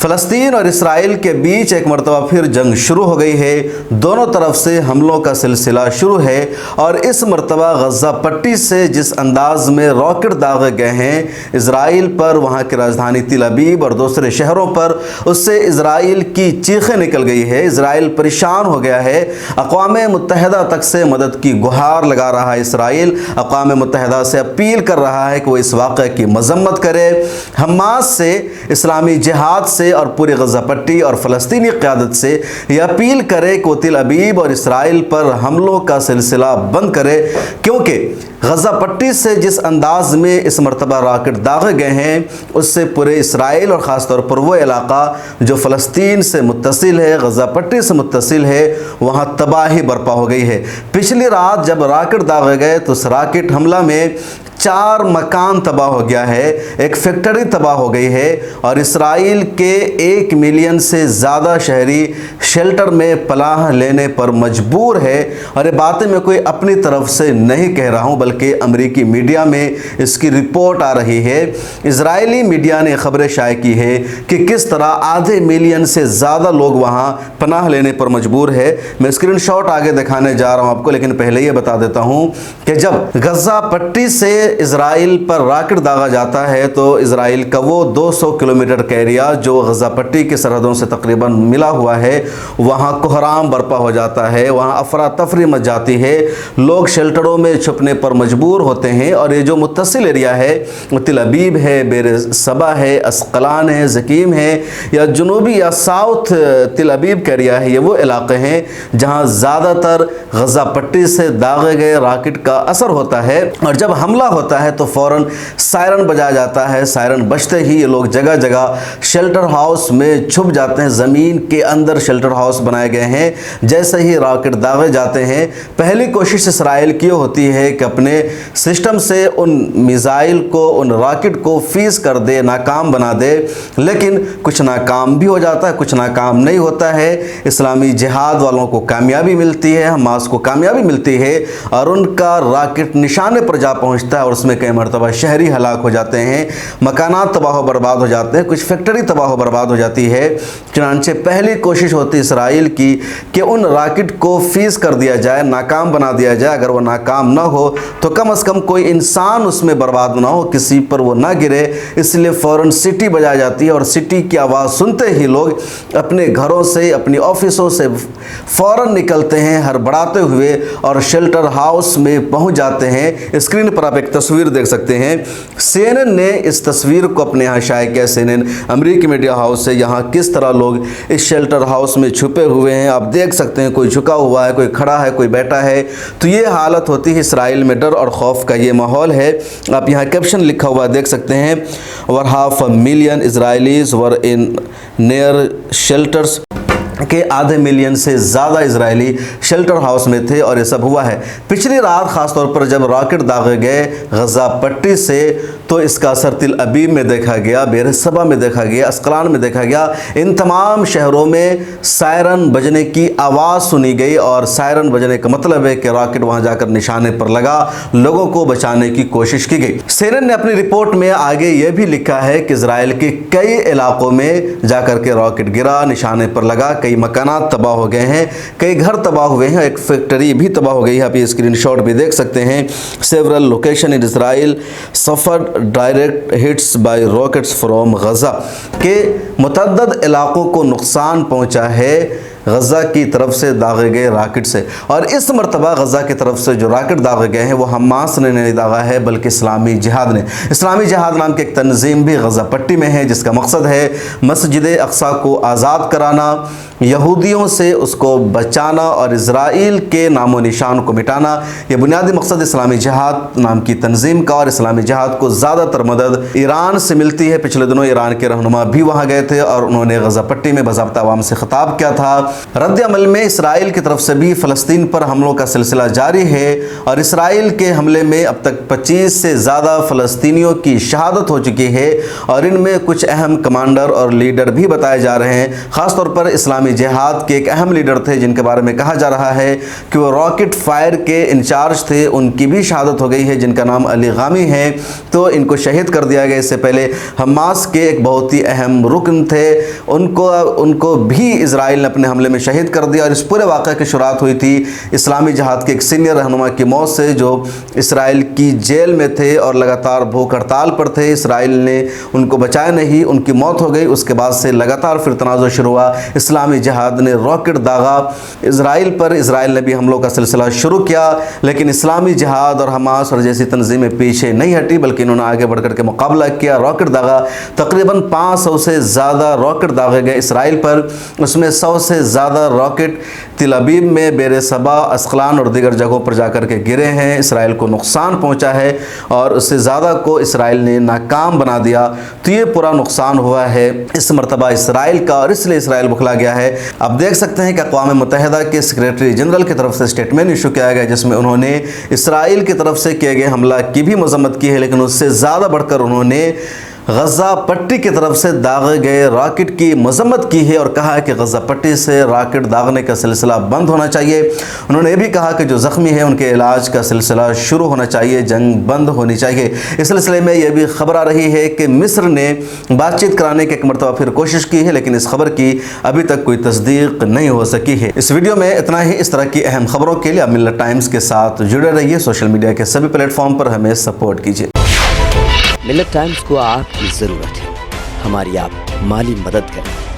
फ़लस्तीन और इसराइल के बीच एक मरतबा फिर जंग शुरू हो गई है। दोनों तरफ से हमलों का सिलसिला शुरू है और इस मरतबा गज़ा पट्टी से जिस अंदाज में रॉकेट दागे गए हैं इसराइल पर, वहाँ की राजधानी तिल अबीब और दूसरे शहरों पर, उससे इसराइल की चीखें निकल गई है। इसराइल परेशान हो गया है। अक़वाम मुत्तहिदा तक से मदद की गुहार लगा रहा है। इसराइल अक़वाम मुत्तहिदा से अपील कर रहा है कि वो इस वाक़े की मज़म्मत करे, हमास से, इस्लामी जिहाद से और पूरी गज़ा पट्टी और फ़लस्तीनी क़यादत से यह अपील करे कि वो तिल अबीब और इसराइल पर हमलों का सिलसिला बंद करे, क्योंकि गज़ा पट्टी से जिस अंदाज में इस मरतबा रॉकेट दागे गए हैं उससे पूरे इसराइल और ख़ास तौर पर वो इलाका जो फ़लस्तीन से मुत्तसिल है, गज़ा पट्टी से मुत्तसिल है, वहाँ तबाही बर्पा हो गई है। पिछली रात जब रॉकेट दागे गए तो उस रॉकेट हमला में 4 मकान तबाह हो गया है, एक फैक्ट्री तबाह हो गई है और इसराइल के 1 मिलियन से ज़्यादा शहरी शेल्टर में पनाह लेने पर मजबूर है। और ये बातें मैं कोई अपनी तरफ से नहीं कह रहा हूँ, बल्कि अमेरिकी मीडिया में इसकी रिपोर्ट आ रही है। इजरायली मीडिया ने खबरें शाये की है कि किस तरह आधे मिलियन से ज़्यादा लोग वहाँ पनाह लेने पर मजबूर है। मैं स्क्रीनशॉट आगे दिखाने जा रहा हूँ आपको, लेकिन पहले ये बता देता हूँ कि जब गज़ा पट्टी से इसराइल पर रॉकेट दागा जाता है तो इसराइल का वो 200 किलोमीटर का एरिया जो गज़ा पट्टी की सरहदों से तकरीबन मिला हुआ है, वहाँ कोहराम बर्पा हो जाता है, वहाँ अफरा तफरी मच जाती है, लोग शेल्टरों में छुपने पर मजबूर होते हैं। और ये जो मुत्तसिल एरिया है वो तिल अबीब है, बेर सबा है, अस्कलान है, ज़कीम है, या जुनूबी या साउथ तिल अबीब का एरिया है, ये वो इलाके हैं जहाँ ज़्यादातर गज़ा पट्टी से दागे गए रॉकेट का असर होता है। और जब हमला होता है तो फ़ौरन सायरन बजाया जाता है। सायरन बजते ही ये लोग जगह जगह शेल्टर हाउस में छुप जाते हैं। ज़मीन के अंदर शेल्टर हाउस बनाए गए हैं। जैसे ही रॉकेट दागे जाते हैं, पहली कोशिश इसराइल की होती है कि अपने सिस्टम से उन मिसाइल को, उन रॉकेट को फीस कर दे, नाकाम बना दे, लेकिन कुछ नाकाम भी हो जाता है, कुछ नाकाम नहीं होता है। इस्लामी जिहाद वालों को कामयाबी मिलती है, हमास को कामयाबी मिलती है और उनका रॉकेट निशाने पर जा पहुँचता है और उसमें कई मरतबा शहरी हलाक हो जाते हैं, मकानात तबाह बर्बाद हो जाते हैं, कुछ फैक्ट्री तबाह बर्बाद हो जाती है। चुनांचे पहली कोशिश होती है इसराइल की कि उन रॉकेट को फीस कर दिया जाए, नाकाम बना दिया जाए। अगर वो नाकाम ना हो तो कम से कम कोई इंसान उसमें बर्बाद ना हो, किसी पर वो ना गिरे, इसलिए फ़ौरन सिटी बजाई जाती है और सिटी की आवाज़ सुनते ही लोग अपने घरों से, अपनी ऑफिसों से फ़ौरन निकलते हैं हड़बड़ाते हुए और शेल्टर हाउस में पहुंच जाते हैं। स्क्रीन पर आप एक तस्वीर देख सकते हैं। CNN ने इस तस्वीर को अपने यहाँ शाये किया। CNN अमेरिकी मीडिया हाउस से यहाँ किस तरह लोग इस शेल्टर हाउस में छुपे हुए हैं आप देख सकते हैं। कोई झुका हुआ है, कोई खड़ा है, कोई बैठा है। तो ये हालत होती है। इसराइल में डर और खौफ का ये माहौल है। आप यहाँ कैप्शन लिखा हुआ देख सकते हैं, over 500 million Israelis were in near shelters, के आधे मिलियन से ज़्यादा इजरायली शेल्टर हाउस में थे। और ये सब हुआ है पिछली रात, ख़ास तौर पर जब रॉकेट दागे गए गज़ा पट्टी से, तो इसका असर तिल अबीब में देखा गया, बेर सबा में देखा गया, अस्कलान में देखा गया। इन तमाम शहरों में सायरन बजने की आवाज़ सुनी गई और सायरन बजने का मतलब है कि रॉकेट वहाँ जाकर निशाने पर लगा, लोगों को बचाने की कोशिश की गई। CNN ने अपनी रिपोर्ट में आगे ये भी लिखा है कि इजराइल के कई इलाकों में जाकर के रॉकेट गिरा, निशाने पर लगा, कई मकानात तबाह हो गए हैं, कई घर तबाह हुए हैं, एक फैक्ट्री भी तबाह हो गई है। आप ये स्क्रीनशॉट भी देख सकते हैं। Several location in Israel suffer direct hits by rockets from Gaza, के मुतअद्दद इलाकों को नुकसान पहुंचा है गज़ा की तरफ से दागे गए रॉकेट से। और इस मरतबा गज़ा की तरफ से जो रॉकेट दागे गए हैं वो हमास ने नहीं दागा है, बल्कि इस्लामी जिहाद ने। इस्लामी जिहाद नाम की एक तंजीम भी गज़ा पट्टी में है, जिसका मकसद है मस्जिद अक्सा को आज़ाद कराना, यहूदियों से उसको बचाना और इज़राइल के नामो निशान को मिटाना। ये बुनियादी मकसद इस्लामी जिहाद नाम की तंजीम का। और इस्लामी जिहाद को ज़्यादातर मदद ईरान से मिलती है। पिछले दिनों ईरान के रहनुमा भी वहाँ गए थे और उन्होंने गज़ा पट्टी में बाज़ाब्ता आवाम से ख़िताब किया था रद्द अमल में इसराइल की तरफ से भी फ़लस्तीन पर हमलों का सिलसिला जारी है और इसराइल के हमले में अब तक 25 से ज़्यादा फ़लस्तीनियों की शहादत हो चुकी है और इनमें कुछ अहम कमांडर और लीडर भी बताए जा रहे हैं। ख़ासतौर पर इस्लामी जिहाद के एक अहम लीडर थे जिनके बारे में कहा जा रहा है कि वो रॉकेट फायर के इंचार्ज थे, उनकी भी शहादत हो गई है, जिनका नाम अली गामी है। तो इनको शहीद कर दिया गया। इससे पहले हमास के एक बहुत ही अहम रुकन थे, उनको भी इसराइल ने अपने हमले में शहीद कर दिया। और इस पूरे वाक़े की शुरुआत हुई थी इस्लामी जिहाद के एक सीनियर रहनुमा की मौत से, जो इसराइल की जेल में थे और लगातार भूख हड़ताल पर थे। इसराइल ने उनको बचाया नहीं, उनकी मौत हो गई। उसके बाद से लगातार फिर तनाज़ुर शुरू हुआ। इस्लामी जिहाद ने रॉकेट दागा इसराइल पर, इसराइल ने भी हमलों का सिलसिला शुरू किया, लेकिन इस्लामी जिहाद और हमास और जैसी तंजीमें पीछे नहीं हटी, बल्कि इन्होंने आगे बढ़कर के मुकाबला किया, रॉकेट दागा। तकरीबन 500 से ज़्यादा रॉकेट दागे गए इसराइल पर। उसमें 100 से ज़्यादा रॉकेट तिल अबीब में, बेर सबा, अस्कलान और दीगर जगहों पर जाकर के गिरे हैं। इसराइल को नुकसान पहुंचा है और उससे ज़्यादा को इसराइल ने नाकाम बना दिया। तो ये पूरा नुकसान हुआ है इस मरतबा इसराइल का, और इसलिए इसराइल बुखला गया है। अब देख सकते हैं कि अक़वाम मुत्तहिदा के सेक्रेटरी जनरल की तरफ से स्टेटमेंट इशू किया गया, जिसमें उन्होंने इसराइल की तरफ से किए गए हमला की भी मजम्मत की है, लेकिन उससे ज़्यादा बढ़कर उन्होंने गज़ा पट्टी की तरफ से दागे गए रॉकेट की मजम्मत की है और कहा है कि गज़ा पट्टी से रॉकेट दागने का सिलसिला बंद होना चाहिए। उन्होंने ये भी कहा कि जो ज़ख्मी है उनके इलाज का सिलसिला शुरू होना चाहिए, जंग बंद होनी चाहिए। इस सिलसिले में यह भी खबर आ रही है कि मिस्र ने बातचीत कराने की एक मरतबा फिर कोशिश की है, लेकिन इस खबर की अभी तक कोई तस्दीक नहीं हो सकी है। इस वीडियो में इतना ही। इस तरह की अहम खबरों के लिए आप मिल्लत टाइम्स के साथ जुड़े रहिए। सोशल मीडिया के सभी प्लेटफॉर्म पर हमें सपोर्ट कीजिए। मिल्लत टाइम्स को आपकी ज़रूरत है, हमारी आप माली मदद करें।